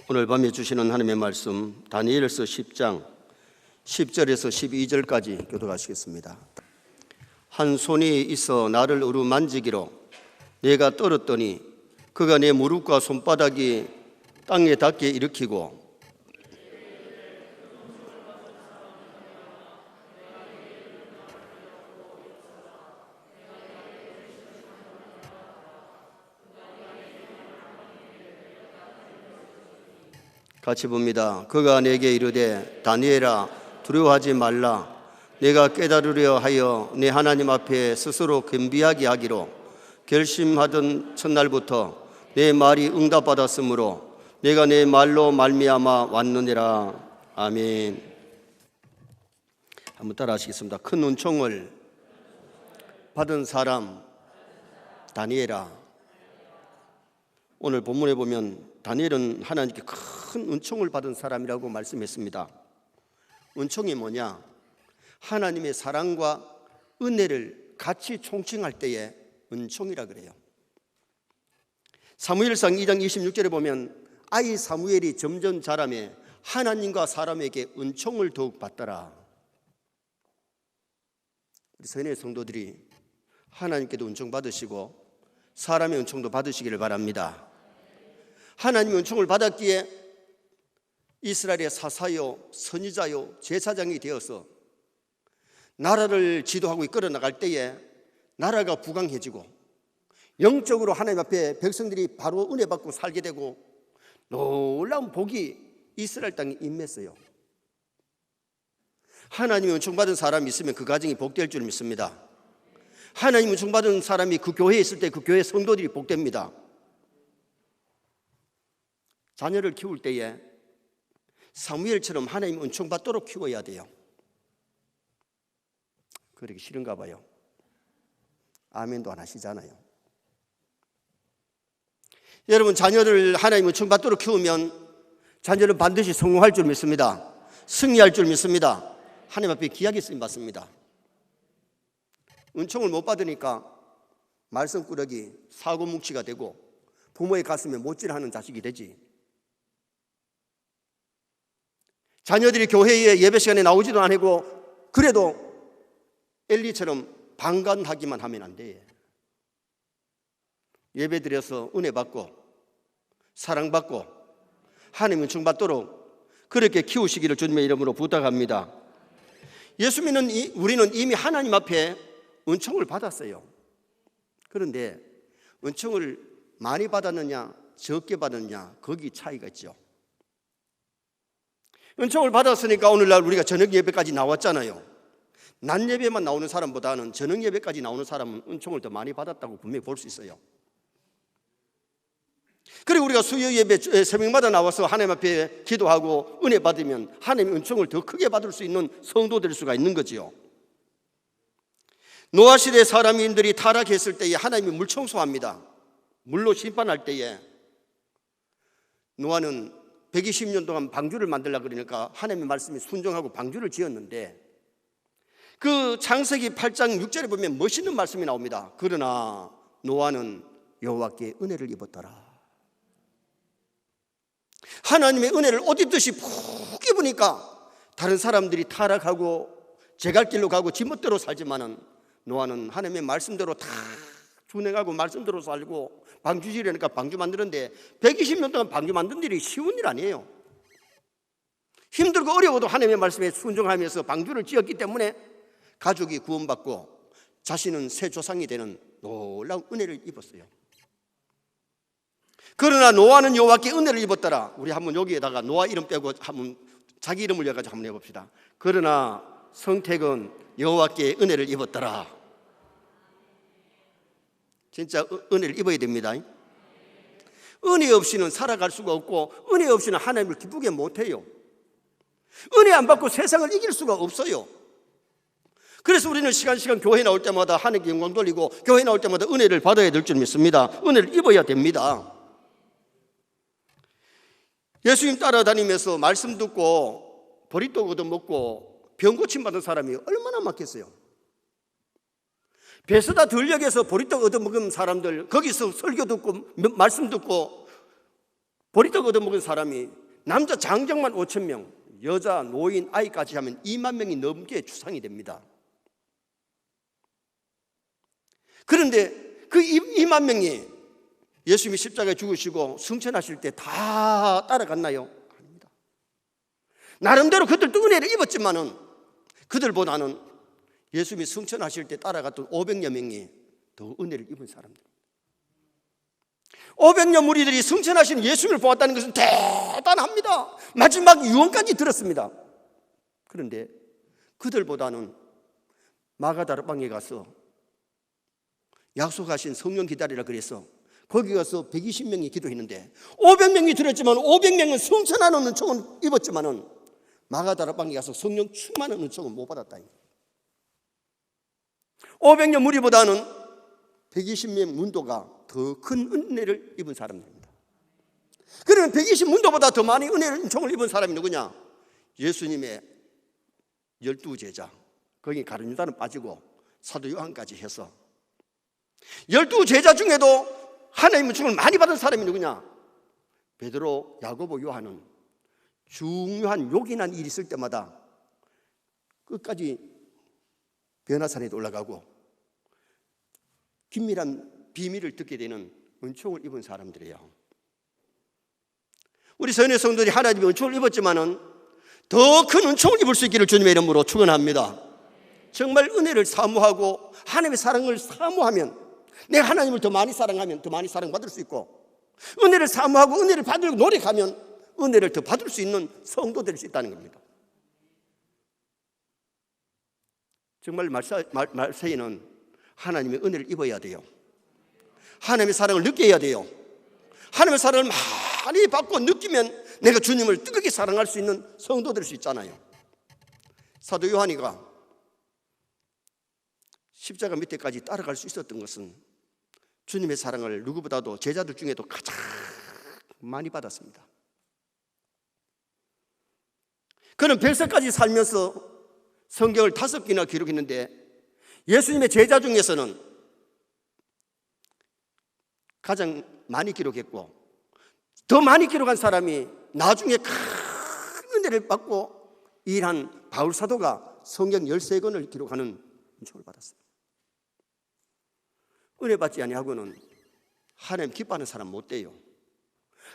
오늘 밤에 주시는 하나님의 말씀 다니엘서 10장 10절에서 12절까지 교독하시겠습니다. 한 손이 있어 나를 어루만지기로 내가 떨었더니 그가 내 무릎과 손바닥이 땅에 닿게 일으키고 같이 봅니다. 그가 내게 이르되 다니엘아 두려워하지 말라. 내가 깨달으려 하여 내 하나님 앞에 스스로 겸비하게 하기로 결심하던 첫날부터 내 말이 응답받았으므로 내가 내 말로 말미암아 왔느니라. 아멘. 한번 따라 하시겠습니다. 큰 은총을 받은 사람 다니엘아. 오늘 본문에 보면 다니엘은 하나님께 큰 은총을 받은 사람이라고 말씀했습니다. 은총이 뭐냐? 하나님의 사랑과 은혜를 같이 총칭할 때에 은총이라 그래요. 사무엘상 2장 26절에 보면 아이 사무엘이 점점 자라매 하나님과 사람에게 은총을 더욱 받더라. 우리 선의 성도들이 하나님께도 은총 받으시고 사람의 은총도 받으시기를 바랍니다. 하나님의 은총을 받았기에 이스라엘의 사사요, 선지자요, 제사장이 되어서 나라를 지도하고 이끌어 나갈 때에 나라가 부강해지고 영적으로 하나님 앞에 백성들이 바로 은혜 받고 살게 되고 놀라운 복이 이스라엘 땅에 임했어요. 하나님의 은총 받은 사람이 있으면 그 가정이 복될 줄 믿습니다. 하나님의 은총 받은 사람이 그 교회에 있을 때 그 교회 성도들이 복됩니다. 자녀를 키울 때에 사무엘처럼 하나님 은총 받도록 키워야 돼요. 그러기 싫은가 봐요. 아멘도 안 하시잖아요. 여러분, 자녀를 하나님 은총 받도록 키우면 자녀는 반드시 성공할 줄 믿습니다. 승리할 줄 믿습니다. 하나님 앞에 귀하게 쓰임 받습니다. 은총을 못 받으니까 말썽꾸러기, 사고뭉치가 되고 부모의 가슴에 못질하는 자식이 되지. 자녀들이 교회에 예배 시간에 나오지도 않고 그래도 엘리처럼 방관하기만 하면 안 돼. 예배 드려서 은혜 받고 사랑받고 하나님 은총 받도록 그렇게 키우시기를 주님의 이름으로 부탁합니다. 예수 믿는 우리는 이미 하나님 앞에 은총을 받았어요. 그런데 은총을 많이 받았느냐 적게 받았느냐 거기 차이가 있죠. 은총을 받았으니까 오늘날 우리가 저녁 예배까지 나왔잖아요. 낮 예배만 나오는 사람보다는 저녁 예배까지 나오는 사람은 은총을 더 많이 받았다고 분명히 볼 수 있어요. 그리고 우리가 수요 예배 새벽마다 나와서 하나님 앞에 기도하고 은혜 받으면 하나님의 은총을 더 크게 받을 수 있는 성도 될 수가 있는 거지요. 노아 시대 사람인들이 타락했을 때에 하나님이 물 청소합니다. 물로 심판할 때에 노아는 120년 동안 방주를 만들려고 그러니까 하나님의 말씀에 순종하고 방주를 지었는데 그 창세기 8장 6절에 보면 멋있는 말씀이 나옵니다. 그러나 노아는 여호와께 은혜를 입었더라. 하나님의 은혜를 옷 입듯이 푹 입으니까 다른 사람들이 타락하고 제갈 길로 가고 지멋대로 살지만은 노아는 하나님의 말씀대로 다 준행하고 말씀대로 살고 방주 지으려니까 방주 만드는데 120년 동안 방주 만든 일이 쉬운 일 아니에요. 힘들고 어려워도 하나님의 말씀에 순종하면서 방주를 지었기 때문에 가족이 구원받고 자신은 새 조상이 되는 놀라운 은혜를 입었어요. 그러나 노아는 여호와께 은혜를 입었더라. 우리 한번 여기에다가 노아 이름 빼고 한번 자기 이름을 여가지고 한번 해봅시다. 그러나 성택은 여호와께 은혜를 입었더라. 진짜 은혜를 입어야 됩니다. 은혜 없이는 살아갈 수가 없고 은혜 없이는 하나님을 기쁘게 못해요. 은혜 안 받고 세상을 이길 수가 없어요. 그래서 우리는 시간 교회 나올 때마다 하나님께 영광 돌리고 교회 나올 때마다 은혜를 받아야 될 줄 믿습니다. 은혜를 입어야 됩니다. 예수님 따라다니면서 말씀 듣고 보리떡 얻어먹고 병 고침 받은 사람이 얼마나 많겠어요. 베스다 들녘에서 보리떡 얻어먹은 사람들, 거기서 설교 듣고 말씀 듣고 보리떡 얻어먹은 사람이 남자 장정만 5천 명, 여자, 노인, 아이까지 하면 2만 명이 넘게 추상이 됩니다. 그런데 그 2만 명이 예수님이 십자가에 죽으시고 승천하실 때 다 따라갔나요? 아닙니다. 나름대로 그들도 은혜를 입었지만은 그들보다는 예수님이 승천하실 때 따라갔던 500여 명이 더 은혜를 입은 사람들입니다. 500여 무리들이 승천하신 예수님을 보았다는 것은 대단합니다. 마지막 유언까지 들었습니다. 그런데 그들보다는 마가다락방에 가서 약속하신 성령 기다리라 그래서 거기 가서 120명이 기도했는데 500명이 들었지만 500명은 승천하는 은총은 입었지만은 마가다락방에 가서 성령 충만한 은총은 못 받았다. 500명 무리보다는 120명 문도가 더 큰 은혜를 입은 사람입니다. 그러면 120 문도보다 더 많이 은총을 입은 사람이 누구냐? 예수님의 12제자, 거기 가룟 유다는 빠지고 사도 요한까지 해서 12제자 중에도 하나님의 은총을 많이 받은 사람이 누구냐? 베드로, 야고보, 요한은 중요한 요긴한 일이 있을 때마다 끝까지 변화산에 올라가고 긴밀한 비밀을 듣게 되는 은총을 입은 사람들이에요. 우리 서연의 성도들이 하나님의 은총을 입었지만은 더 큰 은총을 입을 수 있기를 주님의 이름으로 축원합니다. 정말 은혜를 사모하고 하나님의 사랑을 사모하면, 내가 하나님을 더 많이 사랑하면 더 많이 사랑받을 수 있고, 은혜를 사모하고 은혜를 받으려고 노력하면 은혜를 더 받을 수 있는 성도 될 수 있다는 겁니다. 정말 말세에는 하나님의 은혜를 입어야 돼요. 하나님의 사랑을 느껴야 돼요. 하나님의 사랑을 많이 받고 느끼면 내가 주님을 뜨겁게 사랑할 수 있는 성도 될 수 있잖아요. 사도 요한이가 십자가 밑에까지 따라갈 수 있었던 것은 주님의 사랑을 누구보다도 제자들 중에도 가장 많이 받았습니다. 그는 벨세까지 살면서 성경을 5개나 기록했는데 예수님의 제자 중에서는 가장 많이 기록했고, 더 많이 기록한 사람이 나중에 큰 은혜를 받고 일한 바울 사도가 성경 13권을 기록하는 은총을 받았어요. 은혜 받지 아니하고는 하나님 기뻐하는 사람 못 돼요.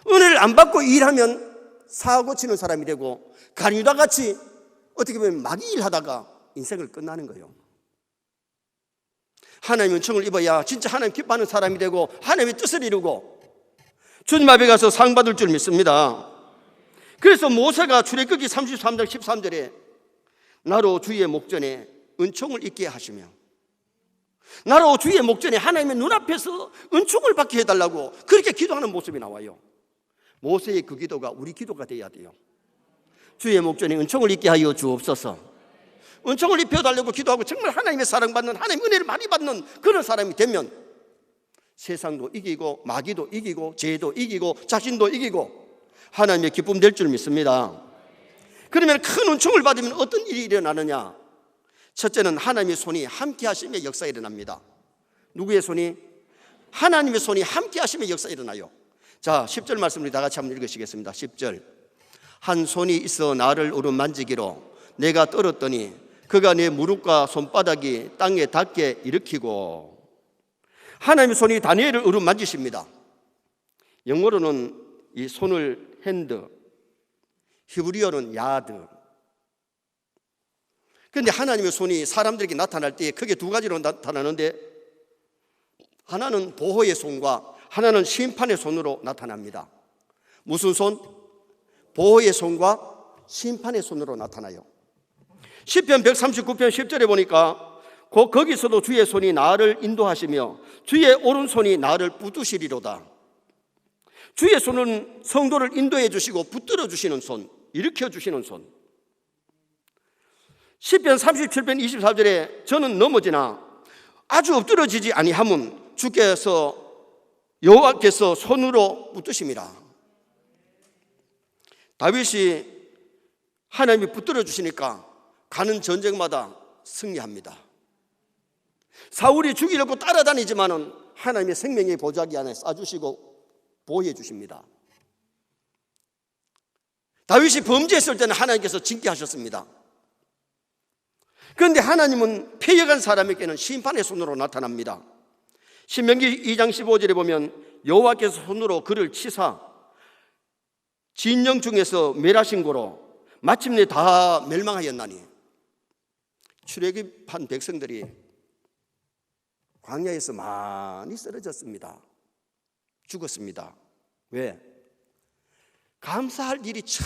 은혜를 안 받고 일하면 사고 치는 사람이 되고 가룟유다 같이 어떻게 보면 마귀 일하다가 인생을 끝나는 거예요. 하나님의 은총을 입어야 진짜 하나님 기뻐하는 사람이 되고 하나님의 뜻을 이루고 주님 앞에 가서 상 받을 줄 믿습니다. 그래서 모세가 출애굽기 33장 13절에 나로 주의 목전에 은총을 입게 하시며, 나로 주의 목전에 하나님의 눈앞에서 은총을 받게 해달라고 그렇게 기도하는 모습이 나와요. 모세의 그 기도가 우리 기도가 돼야 돼요. 주의 목전에 은총을 입게 하여 주옵소서. 은총을 입혀달라고 기도하고 정말 하나님의 사랑받는, 하나님의 은혜를 많이 받는 그런 사람이 되면 세상도 이기고 마귀도 이기고 죄도 이기고 자신도 이기고 하나님의 기쁨 될 줄 믿습니다. 그러면 큰 은총을 받으면 어떤 일이 일어나느냐? 첫째는 하나님의 손이 함께 하심의 역사가 일어납니다. 누구의 손이? 하나님의 손이 함께 하심의 역사가 일어나요. 자, 10절 말씀을 다 같이 한번 읽으시겠습니다. 10절. 한 손이 있어 나를 어루만지기로 내가 떨었더니 그가 내 무릎과 손바닥이 땅에 닿게 일으키고. 하나님의 손이 다니엘을 어루만지십니다. 영어로는 이 손을 핸드, 히브리어는 야드. 그런데 하나님의 손이 사람들에게 나타날 때 크게 두 가지로 나타나는데, 하나는 보호의 손과 하나는 심판의 손으로 나타납니다. 무슨 손? 보호의 손과 심판의 손으로 나타나요. 시편 139편 10절에 보니까 거기서도 주의 손이 나를 인도하시며 주의 오른손이 나를 붙드시리로다. 주의 손은 성도를 인도해 주시고 붙들어 주시는 손, 일으켜 주시는 손. 시편 37편 24절에 저는 넘어지나 아주 엎드러지지 아니함은 주께서 여호와께서 손으로 붙드심이라. 다윗이 하나님이 붙들어 주시니까 가는 전쟁마다 승리합니다. 사울이 죽이려고 따라다니지만은 하나님의 생명의 보좌기 안에 쏴주시고 보호해 주십니다. 다윗이 범죄했을 때는 하나님께서 징계하셨습니다. 그런데 하나님은 패역한 사람에게는 심판의 손으로 나타납니다. 신명기 2장 15절에 보면 여호와께서 손으로 그를 치사 진영 중에서 멸하신 고로 마침내 다 멸망하였나니. 출애굽한 백성들이 광야에서 많이 쓰러졌습니다. 죽었습니다. 왜? 감사할 일이 참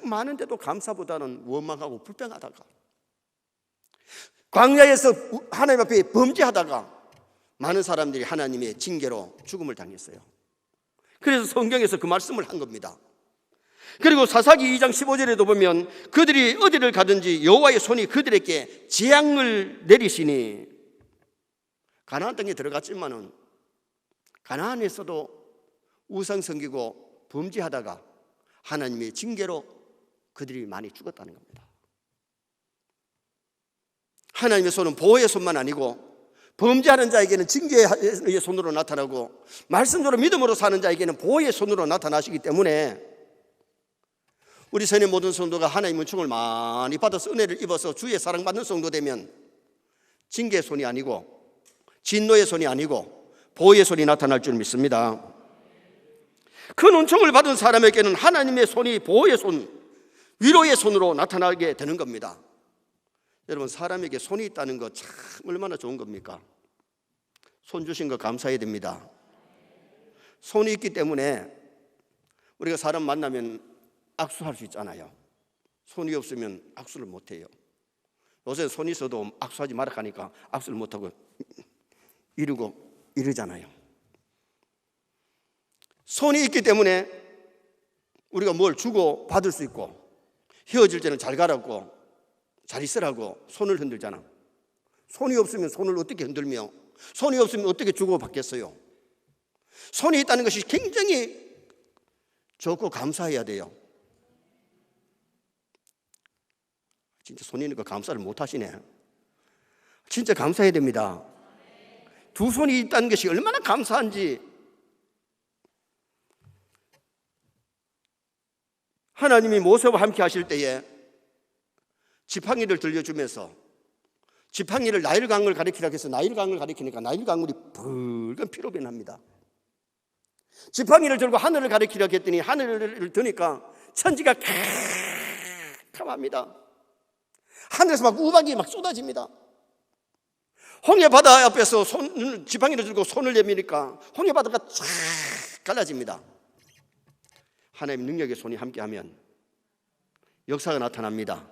많은데도 감사보다는 원망하고 불평하다가, 광야에서 하나님 앞에 범죄하다가 많은 사람들이 하나님의 징계로 죽음을 당했어요. 그래서 성경에서 그 말씀을 한 겁니다. 그리고 사사기 2장 15절에도 보면 그들이 어디를 가든지 여호와의 손이 그들에게 재앙을 내리시니, 가나안 땅에 들어갔지만은 가나안에서도 우상 섬기고 범죄하다가 하나님의 징계로 그들이 많이 죽었다는 겁니다. 하나님의 손은 보호의 손만 아니고 범죄하는 자에게는 징계의 손으로 나타나고 말씀대로 믿음으로 사는 자에게는 보호의 손으로 나타나시기 때문에 우리 선의 모든 성도가 하나님의 은총을 많이 받아서 은혜를 입어서 주의 사랑받는 성도 되면 징계의 손이 아니고 진노의 손이 아니고 보호의 손이 나타날 줄 믿습니다. 큰 은총을 받은 사람에게는 하나님의 손이 보호의 손, 위로의 손으로 나타나게 되는 겁니다. 여러분, 사람에게 손이 있다는 거 참 얼마나 좋은 겁니까? 손 주신 거 감사해야 됩니다. 손이 있기 때문에 우리가 사람 만나면 악수할 수 있잖아요. 손이 없으면 악수를 못해요. 요새 손이 있어도 악수하지 말아 하니까 악수를 못하고 이러잖아요. 손이 있기 때문에 우리가 뭘 주고 받을 수 있고, 헤어질 때는 잘 가라고 잘 있으라고 손을 흔들잖아. 손이 없으면 손을 어떻게 흔들며, 손이 없으면 어떻게 주고 받겠어요? 손이 있다는 것이 굉장히 좋고 감사해야 돼요. 진짜 손이 있는 거 감사를 못 하시네. 진짜 감사해야 됩니다. 두 손이 있다는 것이 얼마나 감사한지. 하나님이 모세와 함께 하실 때에 지팡이를 들려주면서, 지팡이를 나일강을 가리키라고 해서 나일강을 가리키니까 나일강물이 붉은 피로 변합니다. 지팡이를 들고 하늘을 가리키라고 했더니 하늘을 드니까 천지가 캄캄합니다. 하늘에서 막 우박이 막 쏟아집니다. 홍해바다 앞에서 지팡이를 들고 손을 내미니까 홍해바다가 쫙 갈라집니다. 하나님의 능력의 손이 함께하면 역사가 나타납니다.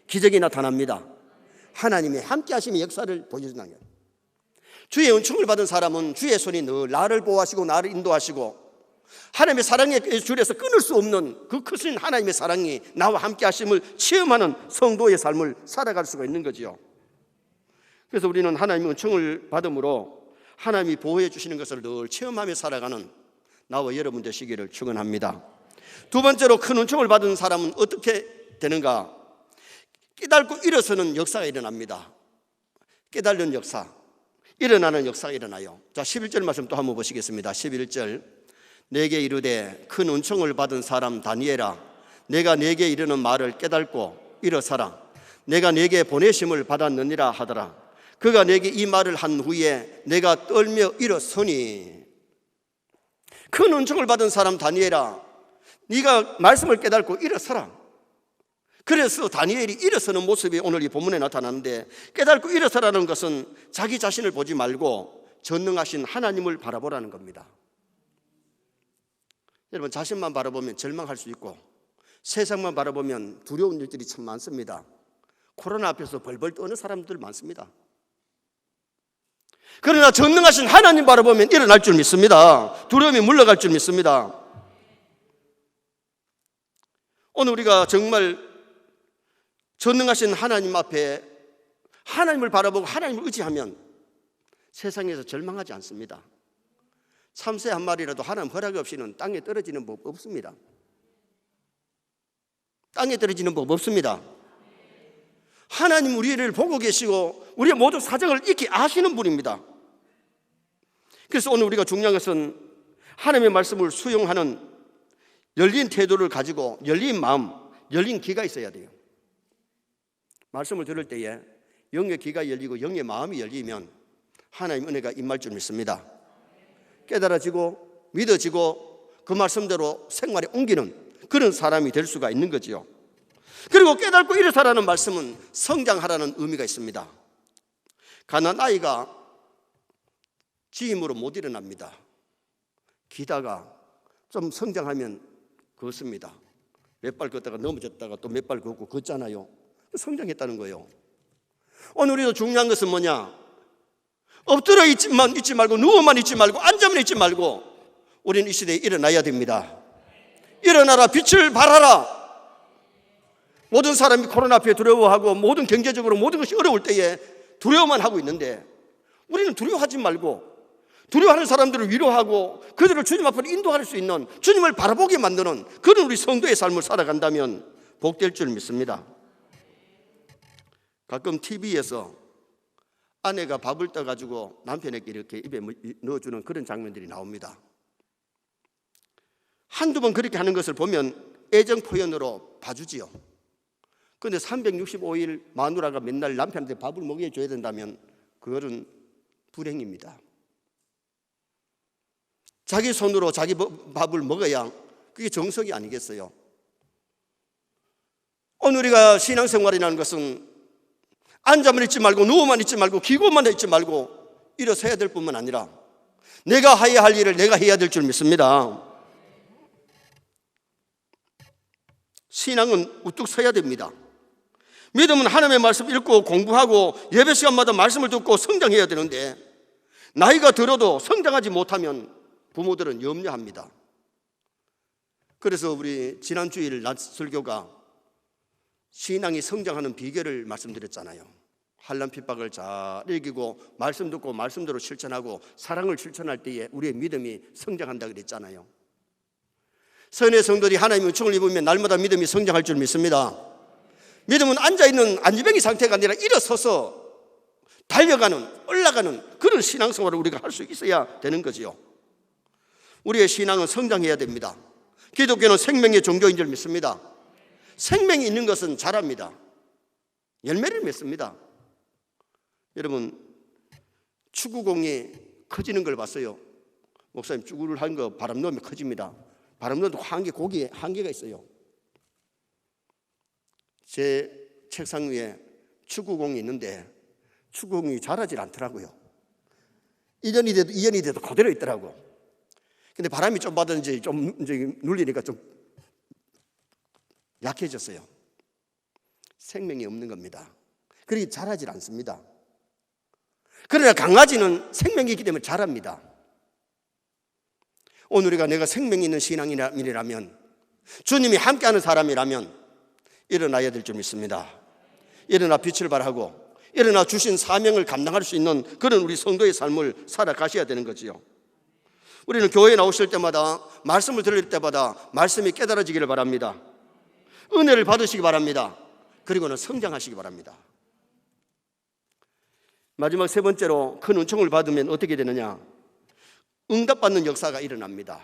기적이 나타납니다. 하나님의 함께하심의 역사를 보여준다는 거예요. 주의 은총을 받은 사람은 주의 손이 늘 나를 보호하시고 나를 인도하시고 하나님의 사랑의 줄에서 끊을 수 없는 그 크신 하나님의 사랑이 나와 함께하심을 체험하는 성도의 삶을 살아갈 수가 있는 거지요. 그래서 우리는 하나님의 은총을 받음으로 하나님이 보호해 주시는 것을 늘 체험하며 살아가는 나와 여러분 되시기를 축원합니다. 두 번째로 큰 은총을 받은 사람은 어떻게 되는가? 깨닫고 일어서는 역사가 일어납니다. 깨닫는 역사, 일어나는 역사가 일어나요. 자, 11절 말씀 또 한번 보시겠습니다. 11절, 내게 이르되 큰 은총을 받은 사람 다니엘아, 내가 내게 이르는 말을 깨닫고 일어서라. 내가 내게 보내심을 받았느니라 하더라. 그가 내게 이 말을 한 후에 내가 떨며 일어서니. 큰 은총을 받은 사람 다니엘아, 네가 말씀을 깨닫고 일어서라. 그래서 다니엘이 일어서는 모습이 오늘 이 본문에 나타나는데, 깨닫고 일어서라는 것은 자기 자신을 보지 말고 전능하신 하나님을 바라보라는 겁니다. 여러분, 자신만 바라보면 절망할 수 있고 세상만 바라보면 두려운 일들이 참 많습니다. 코로나 앞에서 벌벌 떠는 사람들 많습니다. 그러나 전능하신 하나님 바라보면 일어날 줄 믿습니다. 두려움이 물러갈 줄 믿습니다. 오늘 우리가 정말 전능하신 하나님 앞에 하나님을 바라보고 하나님을 의지하면 세상에서 절망하지 않습니다. 참새 한 마리라도 하나님 허락 없이는 땅에 떨어지는 법 없습니다. 땅에 떨어지는 법 없습니다. 하나님 우리를 보고 계시고 우리의 모든 사정을 익히 아시는 분입니다. 그래서 오늘 우리가 중요한 것은 하나님의 말씀을 수용하는 열린 태도를 가지고 열린 마음, 열린 귀가 있어야 돼요. 말씀을 들을 때에 영의 귀가 열리고 영의 마음이 열리면 하나님 은혜가 임할 줄 믿습니다. 깨달아지고 믿어지고 그 말씀대로 생활에 옮기는 그런 사람이 될 수가 있는 거지요. 그리고 깨닫고 일어서라는 말씀은 성장하라는 의미가 있습니다. 가난한 아이가 지임으로 못 일어납니다. 기다가 좀 성장하면 걷습니다. 몇 발 걷다가 넘어졌다가 또 몇 발 걷고 걷잖아요. 성장했다는 거예요. 오늘 우리도 중요한 것은 뭐냐? 엎드려 있지만 있지 말고 누워만 있지 말고 앉아만 있지 말고 우리는 이 시대에 일어나야 됩니다. 일어나라, 빛을 발하라. 모든 사람이 코로나 앞에 두려워하고 모든 경제적으로 모든 것이 어려울 때에 두려워만 하고 있는데 우리는 두려워하지 말고 두려워하는 사람들을 위로하고 그들을 주님 앞으로 인도할 수 있는 주님을 바라보게 만드는 그런 우리 성도의 삶을 살아간다면 복될 줄 믿습니다. 가끔 TV에서 아내가 밥을 떠가지고 남편에게 이렇게 입에 넣어주는 그런 장면들이 나옵니다. 한두 번 그렇게 하는 것을 보면 애정 표현으로 봐주지요. 그런데 365일 마누라가 맨날 남편한테 밥을 먹여줘야 된다면 그거는 불행입니다. 자기 손으로 자기 밥을 먹어야 그게 정석이 아니겠어요? 오늘 우리가 신앙생활이라는 것은 앉아만 있지 말고 누워만 있지 말고 기고만 있지 말고 일어서야 될 뿐만 아니라 내가 해야 할 일을 내가 해야 될 줄 믿습니다. 신앙은 우뚝 서야 됩니다. 믿음은 하나님의 말씀 읽고 공부하고 예배 시간마다 말씀을 듣고 성장해야 되는데 나이가 들어도 성장하지 못하면 부모들은 염려합니다. 그래서 우리 지난 주일 낮 설교가 신앙이 성장하는 비결을 말씀드렸잖아요. 환난 핍박을 잘 이기고 말씀 듣고 말씀대로 실천하고 사랑을 실천할 때에 우리의 믿음이 성장한다 그랬잖아요. 선의 성도들이 하나님의 은총을 입으면 날마다 믿음이 성장할 줄 믿습니다. 믿음은 앉아있는 안지뱅이 상태가 아니라 일어서서 달려가는 올라가는 그런 신앙생활을 우리가 할 수 있어야 되는 거지요. 우리의 신앙은 성장해야 됩니다. 기독교는 생명의 종교인 줄 믿습니다. 생명이 있는 것은 자랍니다. 열매를 맺습니다. 여러분 축구공이 커지는 걸 봤어요. 목사님 축구를 한 거 바람 넣으면 커집니다. 바람 넣어도 고기에 한계가 있어요. 제 책상 위에 축구공이 있는데 축구공이 자라질 않더라고요. 2년이 돼도 그대로 있더라고. 근데 바람이 좀 받았는지 좀 이제 눌리니까 좀 약해졌어요. 생명이 없는 겁니다. 그러니 자라질 않습니다. 그러나 강아지는 생명이 있기 때문에 자랍니다. 오늘 우리가 내가 생명이 있는 신앙인이라면 주님이 함께하는 사람이라면 일어나야 될 줄 믿습니다. 일어나 빛을 발하고 일어나 주신 사명을 감당할 수 있는 그런 우리 성도의 삶을 살아가셔야 되는 거지요. 우리는 교회에 나오실 때마다 말씀을 들을 때마다 말씀이 깨달아지기를 바랍니다. 은혜를 받으시기 바랍니다. 그리고는 성장하시기 바랍니다. 마지막 세 번째로 큰 은총을 받으면 어떻게 되느냐? 응답받는 역사가 일어납니다.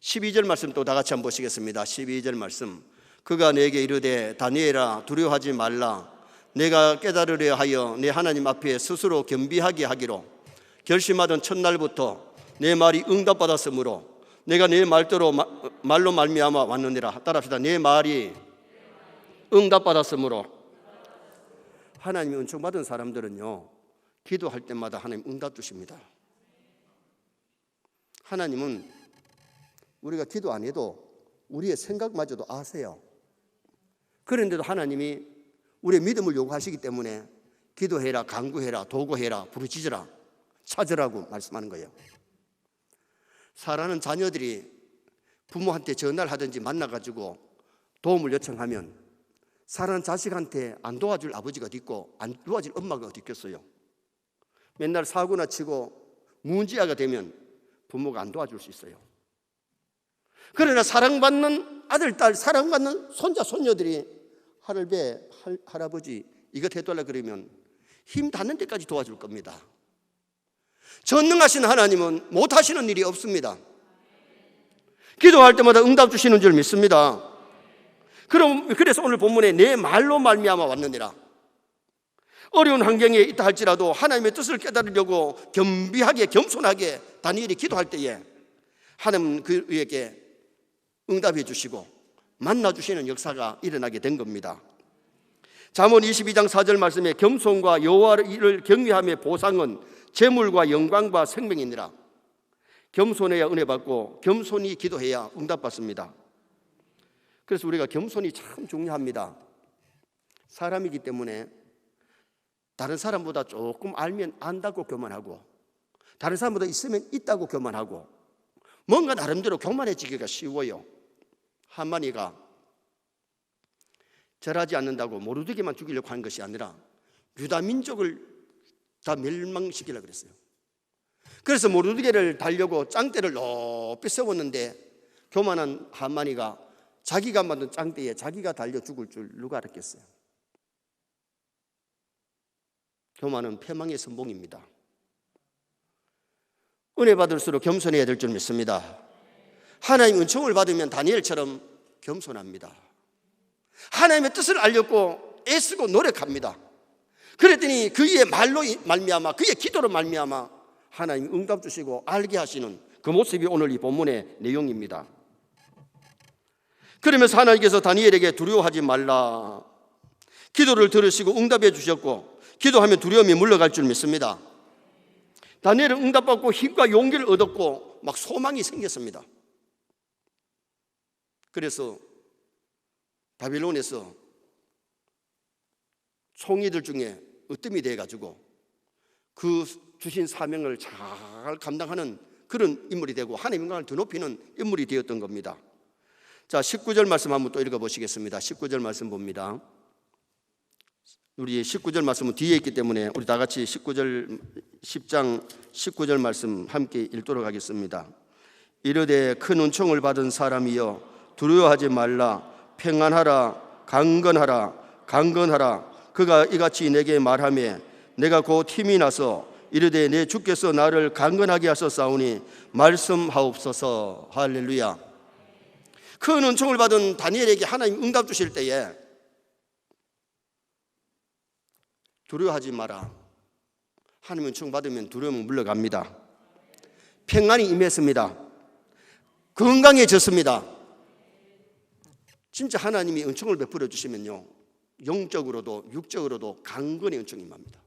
12절 말씀 또 다 같이 한번 보시겠습니다. 12절 말씀. 그가 내게 이르되 다니엘아 두려워하지 말라. 내가 깨달으려 하여 내 하나님 앞에 스스로 겸비하게 하기로 결심하던 첫날부터 내 말이 응답받았으므로 내가 내 말대로 말로 말미암아 왔느니라. 따라합시다. 내 말이 응답받았으므로. 하나님이 은총받은 사람들은요 기도할 때마다 하나님 응답 주십니다. 하나님은 우리가 기도 안 해도 우리의 생각마저도 아세요. 그런데도 하나님이 우리의 믿음을 요구하시기 때문에 기도해라, 간구해라, 도구해라, 부르짖으라, 찾으라고 말씀하는 거예요. 사랑하는 자녀들이 부모한테 전화를 하든지 만나가지고 도움을 요청하면 사랑하는 자식한테 안 도와줄 아버지가 어디 있고 안 도와줄 엄마가 어디 있겠어요. 맨날 사고나 치고 무은지아가 되면 부모가 안 도와줄 수 있어요. 그러나 사랑받는 아들, 딸, 사랑받는 손자, 손녀들이 할배, 할아버지 이것 해달라 그러면 힘 닿는 데까지 도와줄 겁니다. 전능하신 하나님은 못하시는 일이 없습니다. 기도할 때마다 응답 주시는 줄 믿습니다. 그래서 오늘 본문에 내 말로 말미암아 왔느니라. 어려운 환경에 있다 할지라도 하나님의 뜻을 깨달으려고 겸비하게 겸손하게 다니엘이 기도할 때에 하나님은 그에게 응답해 주시고 만나 주시는 역사가 일어나게 된 겁니다. 잠언 22장 4절 말씀에 겸손과 여호와를 경외함의 보상은 재물과 영광과 생명이니라. 겸손해야 은혜 받고 겸손히 기도해야 응답 받습니다. 그래서 우리가 겸손이 참 중요합니다. 사람이기 때문에 다른 사람보다 조금 알면 안다고 교만하고 다른 사람보다 있으면 있다고 교만하고 뭔가 나름대로 교만해지기가 쉬워요. 하만이가 절하지 않는다고 모르드게만 죽이려고 한 것이 아니라 유다 민족을 다 멸망시키려고 그랬어요. 그래서 모르드게를 달려고 짱대를 높이 세웠는데 교만한 하만이가 자기가 만든 짱대에 자기가 달려 죽을 줄 누가 알았겠어요. 교만은 패망의 선봉입니다. 은혜 받을수록 겸손해야 될 줄 믿습니다. 하나님 은총을 받으면 다니엘처럼 겸손합니다. 하나님의 뜻을 알렸고 애쓰고 노력합니다. 그랬더니 그의 말로 말미암아 그의 기도로 말미암아 하나님 응답 주시고 알게 하시는 그 모습이 오늘 이 본문의 내용입니다. 그러면서 하나님께서 다니엘에게 두려워하지 말라, 기도를 들으시고 응답해 주셨고 기도하면 두려움이 물러갈 줄 믿습니다. 다니엘은 응답받고 힘과 용기를 얻었고 막 소망이 생겼습니다. 그래서 바빌론에서 총리들 중에 으뜸이 돼가지고 그 주신 사명을 잘 감당하는 그런 인물이 되고 하나님의 영광을 더 높이는 인물이 되었던 겁니다. 자, 19절 말씀 한번 또 읽어보시겠습니다. 19절 말씀 봅니다. 우리 19절 말씀은 뒤에 있기 때문에 우리 다 같이 10장 19절 말씀 함께 읽도록 하겠습니다. 이르되 큰 은총을 받은 사람이여 두려워하지 말라, 평안하라, 강건하라, 강건하라. 그가 이같이 내게 말하며 내가 곧 힘이 나서 이르되 내 주께서 나를 강건하게 하셨사오니 말씀하옵소서. 할렐루야. 큰 은총을 받은 다니엘에게 하나님 응답 주실 때에 두려워하지 마라. 하나님 은총 받으면 두려움은 물러갑니다. 평안이 임했습니다. 건강해졌습니다. 진짜 하나님이 은총을 베풀어 주시면요, 영적으로도 육적으로도 강건의 은총이 임합니다.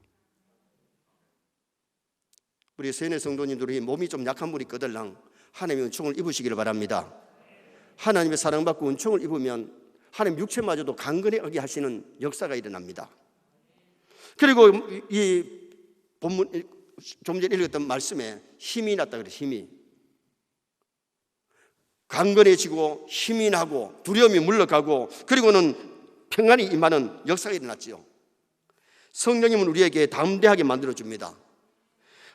우리 세네 성도님들이 몸이 좀 약한 분이 있거들랑 하나님의 은총을 입으시기를 바랍니다. 하나님의 사랑받고 은총을 입으면 하나님 육체마저도 강건하게 하시는 역사가 일어납니다. 그리고 이 본문 좀 전에 읽었던 말씀에 힘이 났다 그래요. 힘이 강건해지고 힘이 나고 두려움이 물러가고 그리고는 평안이 임하는 역사가 일어났지요. 성령님은 우리에게 담대하게 만들어줍니다.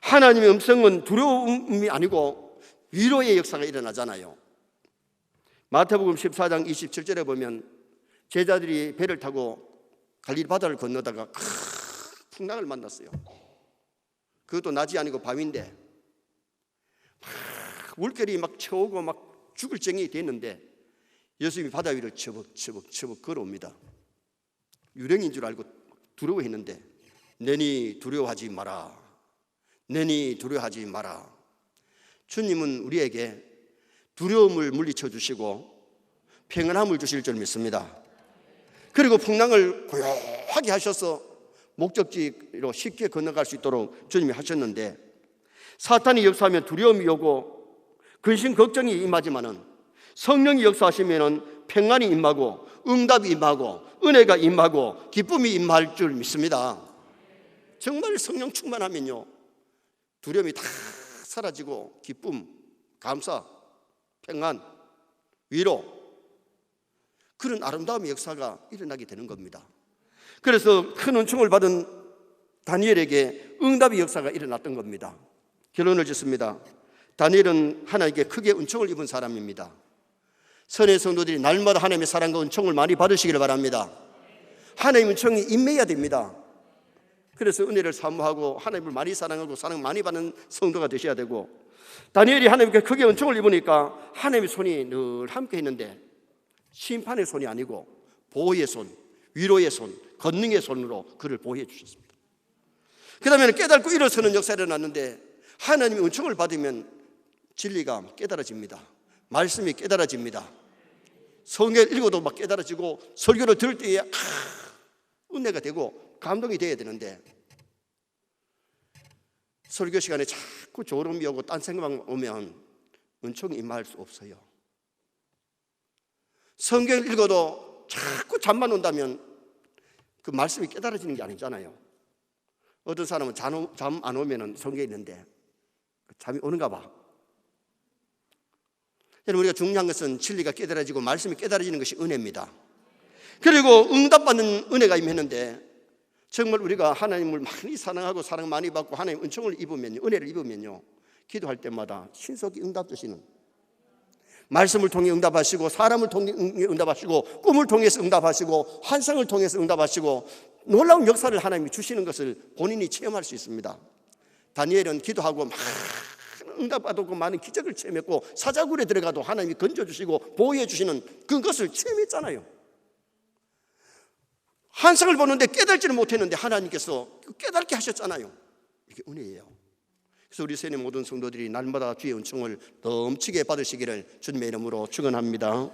하나님의 음성은 두려움이 아니고 위로의 역사가 일어나잖아요. 마태복음 14장 27절에 보면 제자들이 배를 타고 갈릴리 바다를 건너다가 큰 풍랑을 만났어요. 그것도 낮이 아니고 밤인데 막 물결이 막 쳐오고 막 죽을 정이 됐는데 예수님이 바다 위를 처벅처벅 걸어옵니다. 유령인 줄 알고 두려워했는데 너니 두려워하지 마라, 너니 두려워하지 마라. 주님은 우리에게 두려움을 물리쳐 주시고 평안함을 주실 줄 믿습니다. 그리고 풍랑을 고요하게 하셔서 목적지로 쉽게 건너갈 수 있도록 주님이 하셨는데, 사탄이 역사하면 두려움이 오고 근심 걱정이 임하지만은 성령이 역사하시면은 평안이 임하고 응답이 임하고 은혜가 임하고 기쁨이 임할 줄 믿습니다. 정말 성령 충만하면요, 두려움이 다 사라지고 기쁨, 감사, 평안, 위로, 그런 아름다움의 역사가 일어나게 되는 겁니다. 그래서 큰 은총을 받은 다니엘에게 응답의 역사가 일어났던 겁니다. 결론을 짓습니다. 다니엘은 하나님께 크게 은총을 입은 사람입니다. 선의 성도들이 날마다 하나님의 사랑과 은총을 많이 받으시기를 바랍니다. 하나님의 은총이 임해야 됩니다. 그래서 은혜를 사모하고 하나님을 많이 사랑하고 사랑 많이 받는 성도가 되셔야 되고, 다니엘이 하나님께 크게 은총을 입으니까 하나님의 손이 늘 함께 있는데 심판의 손이 아니고 보호의 손, 위로의 손, 권능의 손으로 그를 보호해 주셨습니다. 그 다음에는 깨닫고 일어서는 역사가 일어났는데 하나님의 은총을 받으면 진리가 깨달아집니다. 말씀이 깨달아집니다. 성경을 읽어도 막 깨달아지고 설교를 들을 때에 은혜가 되고 감동이 돼야 되는데 설교 시간에 자꾸 졸음이 오고 딴 생각만 오면 은총이 임할 수 없어요. 성경을 읽어도 자꾸 잠만 온다면 그 말씀이 깨달아지는 게 아니잖아요. 어떤 사람은 잠 안 오면 성경에 있는데 잠이 오는가 봐. 여러분, 우리가 중요한 것은 진리가 깨달아지고 말씀이 깨달아지는 것이 은혜입니다. 그리고 응답받는 은혜가 임했는데 정말 우리가 하나님을 많이 사랑하고 사랑 많이 받고 하나님 은총을 입으면요, 은혜를 입으면요, 기도할 때마다 신속히 응답 주시는, 말씀을 통해 응답하시고 사람을 통해 응답하시고 꿈을 통해서 응답하시고 환상을 통해서 응답하시고 놀라운 역사를 하나님이 주시는 것을 본인이 체험할 수 있습니다. 다니엘은 기도하고 막 응답받고 많은 기적을 체험했고 사자굴에 들어가도 하나님이 건져주시고 보호해 주시는 그것을 체험했잖아요. 환상을 보는데 깨달지는 못했는데 하나님께서 깨닫게 하셨잖아요. 이게 은혜예요. 그래서 우리 세계 모든 성도들이 날마다 주의 은총을 넘치게 받으시기를 주님의 이름으로 축원합니다.